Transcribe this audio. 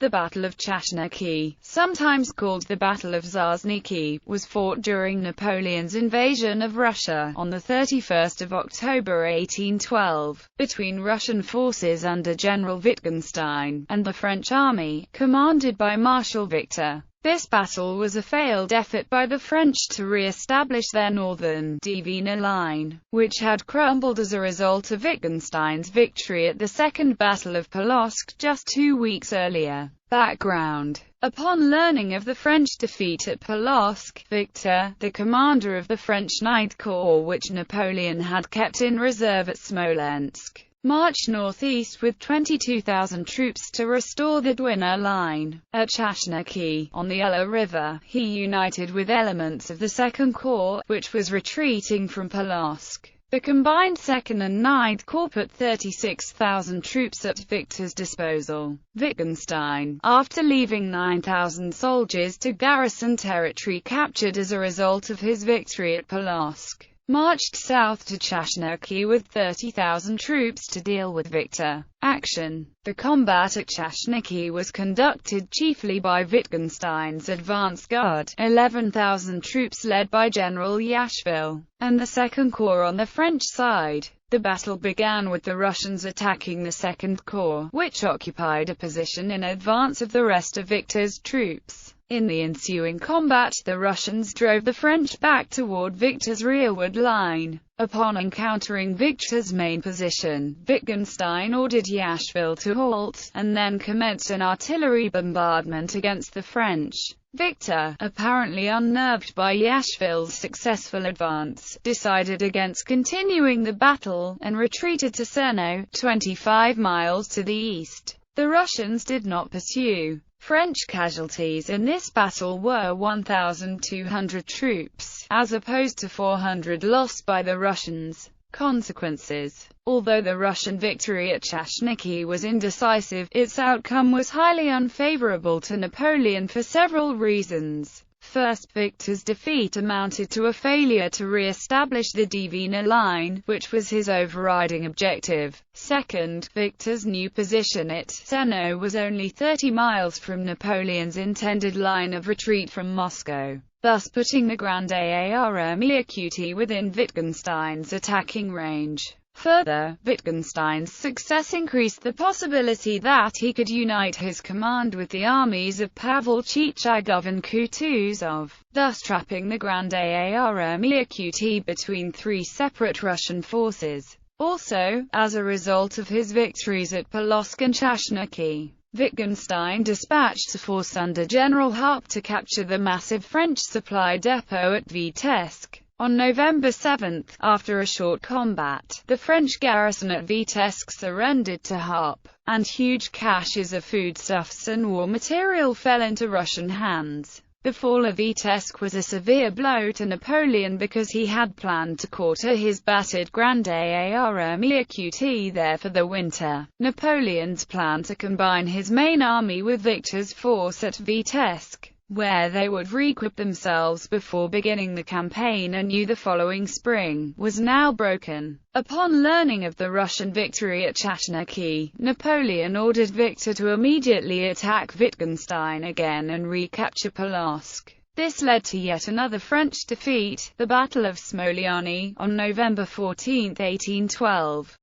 The Battle of Chashniki, sometimes called the Battle of Chashniki, was fought during Napoleon's invasion of Russia, on 31 October 1812, between Russian forces under General Wittgenstein, and the French army, commanded by Marshal Victor. This battle was a failed effort by the French to re-establish their northern Divina line, which had crumbled as a result of Wittgenstein's victory at the Second Battle of Polotsk just 2 weeks earlier. Background: upon learning of the French defeat at Polotsk, Victor, the commander of the French Ninth Corps which Napoleon had kept in reserve at Smolensk, marched northeast with 22,000 troops to restore the Dwina line. At Chashniki, on the Ella River, he united with elements of the Second Corps, which was retreating from Polotsk. The combined 2nd and 9th Corps put 36,000 troops at Victor's disposal. Wittgenstein, after leaving 9,000 soldiers to garrison territory captured as a result of his victory at Polotsk, marched south to Chashniki with 30,000 troops to deal with Victor. Action: the combat at Chashniki was conducted chiefly by Wittgenstein's advance guard, 11,000 troops led by General Yashvil, and the Second Corps on the French side. The battle began with the Russians attacking the Second Corps, which occupied a position in advance of the rest of Victor's troops. In the ensuing combat, the Russians drove the French back toward Victor's rearward line. Upon encountering Victor's main position, Wittgenstein ordered Yashvil to halt, and then commenced an artillery bombardment against the French. Victor, apparently unnerved by Yashvil's successful advance, decided against continuing the battle, and retreated to Seno, 25 miles to the east. The Russians did not pursue. French casualties in this battle were 1,200 troops, as opposed to 400 lost by the Russians. Consequences: although the Russian victory at Chashniki was indecisive, its outcome was highly unfavorable to Napoleon for several reasons. First, Victor's defeat amounted to a failure to re-establish the Divina line, which was his overriding objective. Second, Victor's new position at Seno was only 30 miles from Napoleon's intended line of retreat from Moscow, thus putting the Grande Armée Acute within Wittgenstein's attacking range. Further, Wittgenstein's success increased the possibility that he could unite his command with the armies of Pavel Chichagov and Kutuzov, thus trapping the Grande Armée Acute between three separate Russian forces. Also, as a result of his victories at Polotsk and Chashniki, Wittgenstein dispatched a force under General Harpe to capture the massive French supply depot at Vitebsk. On November 7, after a short combat, the French garrison at Vitebsk surrendered to Harpe, and huge caches of foodstuffs and war material fell into Russian hands. The fall of Vitebsk was a severe blow to Napoleon because he had planned to quarter his battered Grande Armée Acute there for the winter. Napoleon's plan to combine his main army with Victor's force at Vitebsk, where they would re-equip themselves before beginning the campaign anew the following spring, was now broken. Upon learning of the Russian victory at Chashniki, Napoleon ordered Victor to immediately attack Wittgenstein again and recapture Polotsk. This led to yet another French defeat, the Battle of Smoliany, on November 14, 1812.